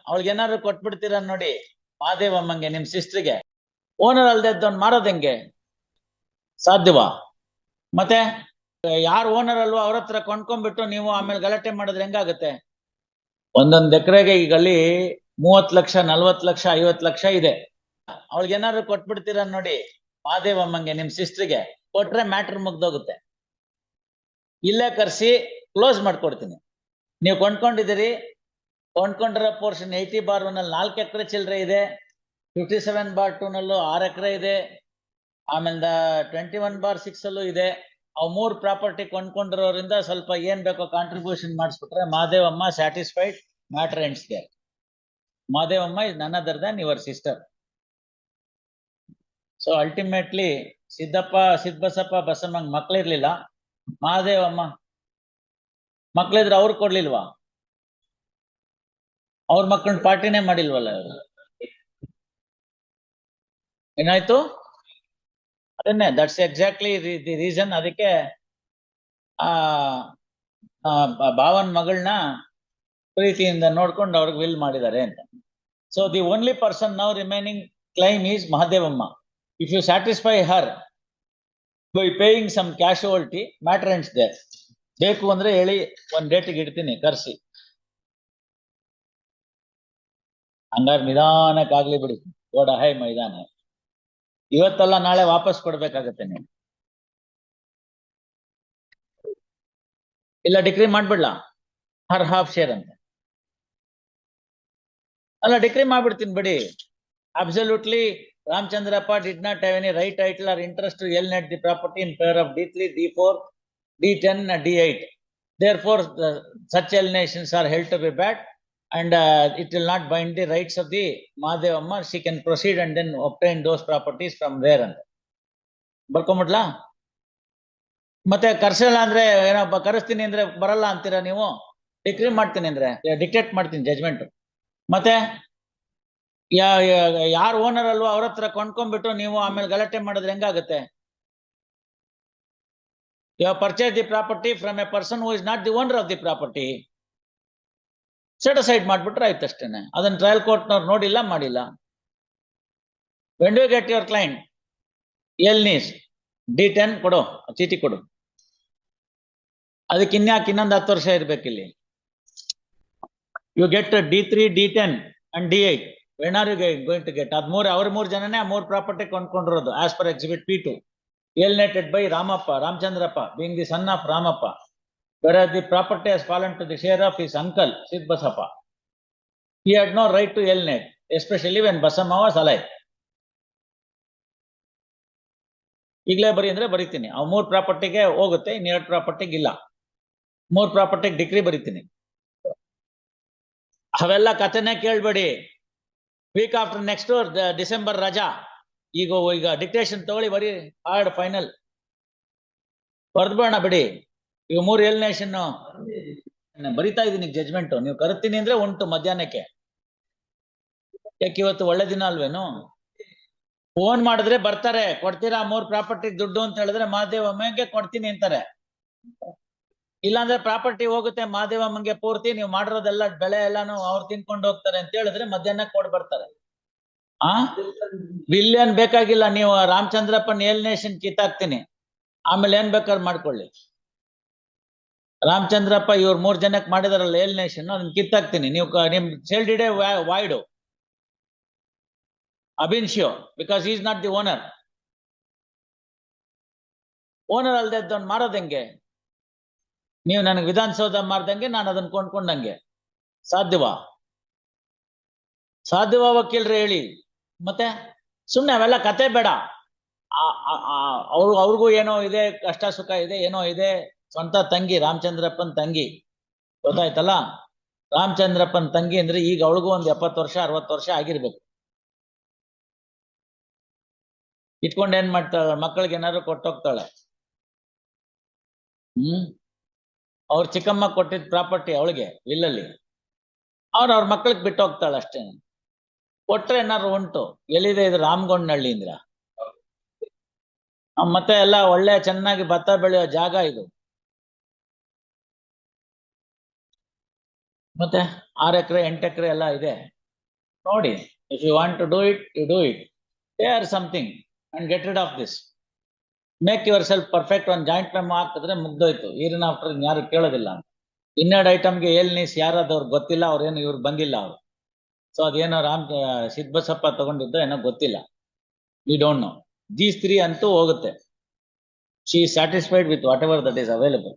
ಅವಳಿಗೆ ಏನಾದ್ರು ಕೊಟ್ಬಿಡ್ತೀರ ನೋಡಿ ಮಹಾದೇವಮ್ಮಂಗೆ, ನಿಮ್ ಸಿಸ್ಟ್ರಿಗೆ. ಓನರ್ ಅಲ್ದೆ ಇದ್ದವ್ನ್ ಮಾರೋದ್ ಹೆಂಗೆ ಸಾಧ್ಯವಾ? ಮತ್ತೆ ಯಾರು ಓನರ್ ಅಲ್ವೋ ಅವ್ರ ಹತ್ರ ಕೊಂಡ್ಕೊಂಡ್ಬಿಟ್ಟು ನೀವು ಆಮೇಲೆ ಗಲಾಟೆ ಮಾಡಿದ್ರೆ ಹೆಂಗಾಗುತ್ತೆ? ಒಂದೊಂದ್ ಎಕರೆಗೆ ಈಗ ಅಲ್ಲಿ 30 ಲಕ್ಷ 40 ಲಕ್ಷ 50 ಲಕ್ಷ ಇದೆ. ಅವಳಿಗೆ ಏನಾದ್ರು ಕೊಟ್ಬಿಡ್ತೀರ ನೋಡಿ ಮಹಾದೇವಮ್ಮಂಗೆ, ನಿಮ್ ಸಿಸ್ಟ್ರಿಗೆ. ಕೊಟ್ರೆ ಮ್ಯಾಟ್ರ್ ಮುಗ್ದೋಗುತ್ತೆ. ಇಲ್ಲೇ ಕರ್ಸಿ ಕ್ಲೋಸ್ ಮಾಡ್ಕೊಡ್ತೀನಿ. ನೀವು ಕೊಂಡ್ಕೊಂಡಿದ್ದೀರಿ, ಕೊಂಡ್ಕೊಂಡಿರೋ ಪೋರ್ಷನ್ 80/1 ನಲ್ಲಿ 4 ಎಕರೆ ಚಿಲ್ಲರೆ ಇದೆ, 57/2 ನಲ್ಲೂ 6 ಎಕರೆ ಇದೆ, ಆಮೇಲೆ 21/6 ಅಲ್ಲೂ ಇದೆ. ಅವು 3 ಪ್ರಾಪರ್ಟಿ ಕೊಂಡ್ಕೊಂಡಿರೋದ್ರಿಂದ ಸ್ವಲ್ಪ ಏನ್ ಬೇಕೋ ಕಾಂಟ್ರಿಬ್ಯೂಷನ್ ಮಾಡಿಸ್ಬಿಟ್ರೆ Mahadevamma satisfied, matter ends there. Mahadevamma is none other than your sister. So ultimately Siddabasappa ಬಸಮ್ಮಂಗ್ ಮಕ್ಳಿರ್ಲಿಲ್ಲ, ಮಹಾದೇವಮ್ಮ ಮಕ್ಳಿದ್ರೆ ಅವ್ರು ಕೊಡ್ಲಿಲ್ವಾ? ಅವ್ರ ಮಕ್ಕಳನ್ನ ಪಾರ್ಟಿನೇ ಮಾಡಿಲ್ವಲ್ಲ ಅವರು. ಏನಾಯ್ತು? ಅದನ್ನೇ, ದಟ್ಸ್ ಎಕ್ಸಾಕ್ಟ್ಲಿ ದಿ ರೀಸನ್. ಅದಕ್ಕೆ ಭಾವನ್ ಮಗಳನ್ನ ಪ್ರೀತಿಯಿಂದ ನೋಡ್ಕೊಂಡು ಅವ್ರಿಗೆ ವಿಲ್ ಮಾಡಿದ್ದಾರೆ ಅಂತ. So the only person now remaining claim is Mahadevamma. If you satisfy her by paying some casualty, matter ends there. ಬೇಕು ಅಂದ್ರೆ ಹೇಳಿ, ಒಂದ್ ಡೇಟಿಗೆ ಇಡ್ತೀನಿ ಕರ್ಸಿ. ಹಂಗಾರೆ ನಿಧಾನಕ್ಕಾಗ್ಲಿ ಬಿಡಿ, ಓಡ ಹೈ ಮೈದಾನ. ಇವತ್ತಲ್ಲ ನಾಳೆ ವಾಪಸ್ ಕೊಡ್ಬೇಕಾಗತ್ತೆ ನೀವು. ಇಲ್ಲ ಡಿಕ್ರಿ ಮಾಡ್ಬಿಡ್ಲಾ ಹರ್ ಹಾಫ್ ಶೇರ್ ಅಂತ? ಅಲ್ಲ ಡಿಕ್ರಿ ಮಾಡ್ಬಿಡ್ತೀನಿ ಬಿಡಿ. Absolutely Ramachandrappa did not have any right, title or interest to alienate the property in favour of D3, D4, D10, D8. Therefore, such alienations are held to be bad, and it will not bind the rights of the Mahadevamma. She can proceed and then obtain those properties from there ಅಂತ ಬರ್ಕೊಂಬಿಡ್ಲಾ? ಮತ್ತೆ ಕರ್ಸಲ್ಲ ಅಂದ್ರೆ ಏನಪ್ಪ, ಕರೆಸ್ತೀನಿ ಅಂದ್ರೆ ಬರಲ್ಲ ಅಂತೀರಾ ನೀವು? Decree ಮಾಡ್ತೀನಿ ಅಂದ್ರೆ ಡಿಕ್ಟೇಟ್ ಮಾಡ್ತೀನಿ ಜಜ್ಮೆಂಟ್. ಮತ್ತೆ ಯಾರು ಓನರ್ ಅಲ್ವೋ ಅವ್ರ ಹತ್ರ ಕೊಂಡ್ಕೊಂಡ್ಬಿಟ್ಟು ನೀವು ಆಮೇಲೆ ಗಲಾಟೆ ಮಾಡಿದ್ರೆ ಹೆಂಗಾಗುತ್ತೆ? You have purchased the property from a person who is not the owner of the property. Set aside ಮಾಡ್ಬಿಟ್ರೆ ಆಯ್ತು ಅಷ್ಟೇನೆ. ಅದನ್ನ ಟ್ರಯಲ್ ಕೋರ್ಟ್ನವ್ರು ನೋಡಿಲ್ಲ, ಮಾಡಿಲ್ಲ. When you get your client alienees D10 ಕೊಡು, ಚೀಟಿ ಕೊಡು. ಅದಕ್ಕೆ ಇನ್ನೊಂದು 10 ವರ್ಷ ಇರ್ಬೇಕಿಲ್ಲಿ. You get D3, D10 and D8. When are you going to get? ಅವ್ರ 3 ಜನನೇ 3 ಪ್ರಾಪರ್ಟಿ ಕೊಂಡ್ಕೊಂಡಿರೋದು as per exhibit P2, alienated by Ramchandrappa, being the son of Ramappa, whereas the property has fallen to the share of his uncle Siddbasappa. He had no right to alienate, especially when Basamma was alive. ಈಗಲೇ ಬರೀ ಅಂದ್ರೆ ಬರೀತೀನಿ. ಅವ್ 3 ಪ್ರಾಪರ್ಟಿಗೆ ಹೋಗುತ್ತೆ, ಇನ್ನು 2 ಪ್ರಾಪರ್ಟಿಗೆ ಇಲ್ಲ. 3 ಪ್ರಾಪರ್ಟಿಗೆ decree ಬರೀತೀನಿ. ಅವೆಲ್ಲ ಕಥೆನೇ ಕೇಳ್ಬೇಡಿ. ವೀಕ್ ಆಫ್ಟರ್ ನೆಕ್ಸ್ಟ್ ಡಿಸೆಂಬರ್ ರಜಾ. ಈಗ ಡಿಕ್ಟೇಷನ್ ತಗೊಳ್ಳಿ, ಬರೀ ಹಾರ್ಡ್ ಫೈನಲ್ ಬರ್ದ್ಬೇಡ ಬಿಡಿ. ಈಗ 3 ಎಲಿನೇಷನ್ ಬರಿತಾ ಇದೀನಿ ಜಜ್ಮೆಂಟ್. ನೀವು ಕರ್ತೀನಿ ಅಂದ್ರೆ ಉಂಟು ಮಧ್ಯಾಹ್ನಕ್ಕೆ. ಯಾಕೆ ಇವತ್ತು ಒಳ್ಳೆ ದಿನ ಅಲ್ವೇನು? ಫೋನ್ ಮಾಡಿದ್ರೆ ಬರ್ತಾರೆ, ಕೊಡ್ತೀರಾ 3 ಪ್ರಾಪರ್ಟಿ ದುಡ್ಡು ಅಂತ ಹೇಳಿದ್ರೆ ಮಹಾದೇವಮ್ಮಂಗೆ ಕೊಡ್ತೀನಿ ಅಂತಾರೆ. ಇಲ್ಲಾಂದ್ರೆ ಪ್ರಾಪರ್ಟಿ ಹೋಗುತ್ತೆ ಮಹಾದೇವಮ್ಮಂಗೆ ಪೂರ್ತಿ, ನೀವು ಮಾಡಿರೋದೆಲ್ಲ ಬೆಳೆ ಎಲ್ಲಾನು ಅವ್ರು ತಿನ್ಕೊಂಡು ಹೋಗ್ತಾರೆ ಅಂತ ಹೇಳಿದ್ರೆ ಮಧ್ಯಾಹ್ನ ಕೊಡ್ ಬರ್ತಾರೆ. ಬಿಲಿಯನ್ ಬೇಕಾಗಿಲ್ಲ, ನೀವು ರಾಮಚಂದ್ರಪ್ಪನ್ ಏಲಿನೇಷನ್ ಕಿತ್ತಾಕ್ತೀನಿ, ಆಮೇಲೆ ಏನ್ ಬೇಕಾದ್ರೆ ಮಾಡ್ಕೊಳ್ಳಿ. ರಾಮಚಂದ್ರಪ್ಪ ಇವ್ರು 3 ಜನಕ್ಕೆ ಮಾಡಿದಾರಲ್ಲ ಏಲಿನೇಷನ್, ಅದನ್ನ ಕಿತ್ತಾಕ್ತೀನಿ. ನೀವು ನಿಮ್ sale deed void ab initio, because is not the owner. Owner ಅಲ್ದೆ ಇದ್ದವ್ನು ಮಾರೋದ್ ಹೆಂಗೆ? ನೀವು ನನಗೆ ವಿಧಾನಸೌಧ ಮಾರ್ದಂಗೆ ನಾನು ಅದನ್ನ ಕೊಂಡ್ಕೊಂಡಂಗೆ ಸಾಧ್ಯವಾ? ವಕೀಲ್ರೆ ಹೇಳಿ. ಮತ್ತೆ ಸುಮ್ನೆ ಅವೆಲ್ಲ ಕತೆ ಬೇಡ. ಅವ್ರಿಗೂ ಏನೋ ಇದೆ, ಕಷ್ಟ ಸುಖ ಇದೆ, ಏನೋ ಇದೆ. ಸ್ವಂತ ತಂಗಿ, ರಾಮಚಂದ್ರಪ್ಪನ್ ತಂಗಿ, ಗೊತ್ತಾಯ್ತಲ್ಲ? ರಾಮಚಂದ್ರಪ್ಪನ್ ತಂಗಿ ಅಂದ್ರೆ ಈಗ ಅವಳಿಗೂ ಒಂದು 70 ವರ್ಷ 60 ವರ್ಷ ಆಗಿರ್ಬೇಕು. ಇಟ್ಕೊಂಡು ಏನ್ ಮಾಡ್ತಾಳೆ? ಮಕ್ಕಳಿಗೆ ಏನಾದ್ರು ಕೊಟ್ಟೋಗ್ತಾಳೆ. ಅವ್ರ ಚಿಕ್ಕಮ್ಮ ಕೊಟ್ಟಿದ್ ಪ್ರಾಪರ್ಟಿ ಅವಳಿಗೆ ವಿಲ್ಲಲ್ಲಿ, ಅವ್ರ ಮಕ್ಕಳಿಗೆ ಬಿಟ್ಟು ಹೋಗ್ತಾಳೆ ಅಷ್ಟೇ. ಕೊಟ್ರೆ ಏನಾದ್ರು ಉಂಟು. ಎಲ್ಲಿದೆ ಇದು? ರಾಮಗೊಂಡನಹಳ್ಳಿ ಇಂದ್ರ. ಮತ್ತೆ ಎಲ್ಲ ಒಳ್ಳೆ ಚೆನ್ನಾಗಿ ಭತ್ತ ಬೆಳೆಯೋ ಜಾಗ ಇದು. ಮತ್ತೆ 6 ಎಕರೆ 8 ಎಕರೆ ಎಲ್ಲ ಇದೆ. ನೋಡಿ, if you want to do it, you do it. Share something and get rid of this. Make yourself perfect. ಒಂದು ಜಾಯಿಂಟ್ ಮೆಮೊ ಹಾಕಿದ್ರೆ ಮುಗ್ದೋಯ್ತು. ಈರಿನ ಆಫ್ಟರ್ ಯಾರು ಕೇಳೋದಿಲ್ಲ. ಇನ್ನೆರಡು ಐಟಮ್ಗೆ ಏಳ್ನೀಸ್ ಯಾರಾದವ್ರು ಗೊತ್ತಿಲ್ಲ, ಅವ್ರೇನು ಇವ್ರು ಬಂದಿಲ್ಲ ಅವ್ರು. ಸೊ ಅದೇನೋ ಸಿದ್ಬಸಪ್ಪ ತಗೊಂಡಿದ್ದು ಏನೋ ಗೊತ್ತಿಲ್ಲ. We don't know. These three ಅಂತೂ ಹೋಗುತ್ತೆ. She is satisfied with whatever that is available.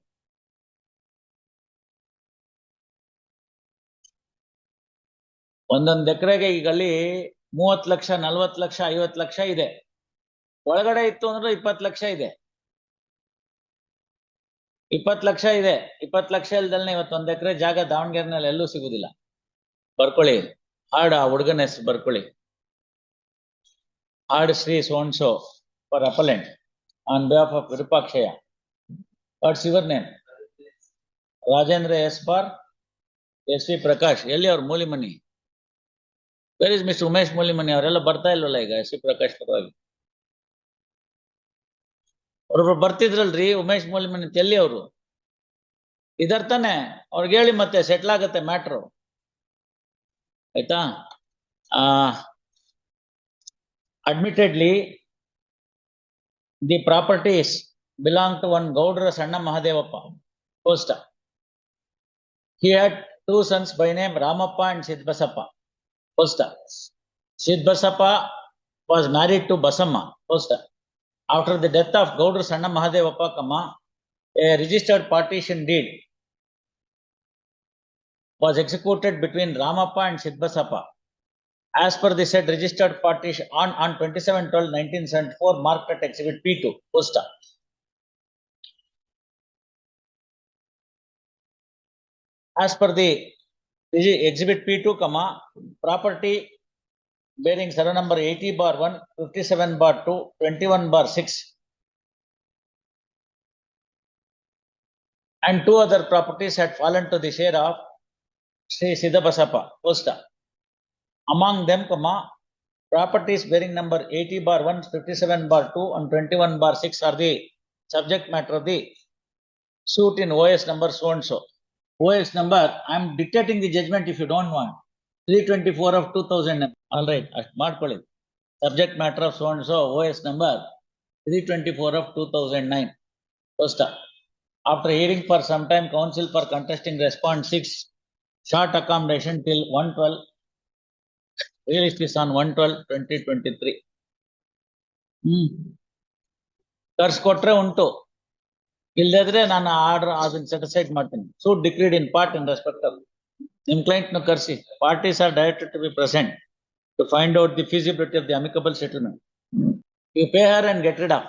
ಒಂದೊಂದು ಎಕರೆಗೆ ಈಗ ಅಲ್ಲಿ 30 ಲಕ್ಷ 40 ಲಕ್ಷ 50 ಲಕ್ಷ ಇದೆ. ಒಳಗಡೆ ಇತ್ತು ಅಂದ್ರೆ 20 ಲಕ್ಷ ಇದೆ. 20 ಲಕ್ಷ ಇದೆ. 20 ಲಕ್ಷ ಇಲ್ದಲ್ನೇ ಇವತ್ತೊಂದು ಎಕರೆ ಜಾಗ ದಾವಣಗೆರೆನಲ್ಲಿ ಎಲ್ಲೂ ಸಿಗುದಿಲ್ಲ. ಬರ್ಕೊಳ್ಳಿ, ಹಾಡ್ ಆ ಹುಡುಗನ ಹೆಸರು ಬರ್ಕೊಳ್ಳಿ. Had Shri so and so for appellant on behalf of Virupakshayya. What's your name? Rajendra S for S V Prakash. ಎಲ್ಲಿ ಅವ್ರ Mulimani? Where is mister Umesh Mulimani? ಅವರೆಲ್ಲ ಬರ್ತಾ ಇಲ್ವಲ್ಲ ಈಗ ಎಸ್ ವಿ ಪ್ರಕಾಶ್ ಪರವಾಗಿ? ಅವ್ರೊಬ್ರು ಬರ್ತಿದ್ರಲ್ರಿ ಉಮೇಶ್ ಮೂಲಿಮನಿ, ಎಲ್ಲಿ ಅವರು? ಇದರ್ತಾನೆ ಅವ್ರಿಗೆ ಹೇಳಿ, ಮತ್ತೆ ಸೆಟ್ಲ್ ಆಗತ್ತೆ ಮ್ಯಾಟ್ರು, ಆಯ್ತಾ? Admittedly, the properties belong to one Gaudra Sanna Mahadevappa, Costa. He had two sons by name Ramappa and Sidbasappa, Costa. Sidbasappa was married to Basamma, Costa. After the death of Gaudra Sanna Mahadevappa, a registered partition deed was executed between Ramappa and Sidbasappa. As per the said registered partition on 27/12/1974, marked at Exhibit P2, Costa. As per the Exhibit P2, property bearing server number 80/1, 57/2, 21/6, and two other properties had fallen to the share of Sri Sidbasappa, Costa. Among them, properties bearing number 80/1, 57/2, and 21/6 are the subject matter of the suit in OS number so and so. OS number, I am dictating the judgment if you don't want. 324 of 2000. All right, ಮಾಡ್ಕೊಳ್ಳಿ. Subject matter of so and so, OS number 324 of 2009. First, after hearing for some time, counsel for contesting response 6, short accommodation till 112. Released this on 1/12/2023. ತರ್ಸ್ಕೊಟ್ರೆ ಉಂಟು, ಇಲ್ದಿದ್ರೆ ನಾನು order ಅದನ್ನ set aside ಮಾಡ್ತೀನಿ. Suit decreed in part in respect of ನಿಮ್ client ನು ಕರೆಸಿ. Parties are directed to be present to find out the feasibility of the amicable settlement. You pay her and get rid of.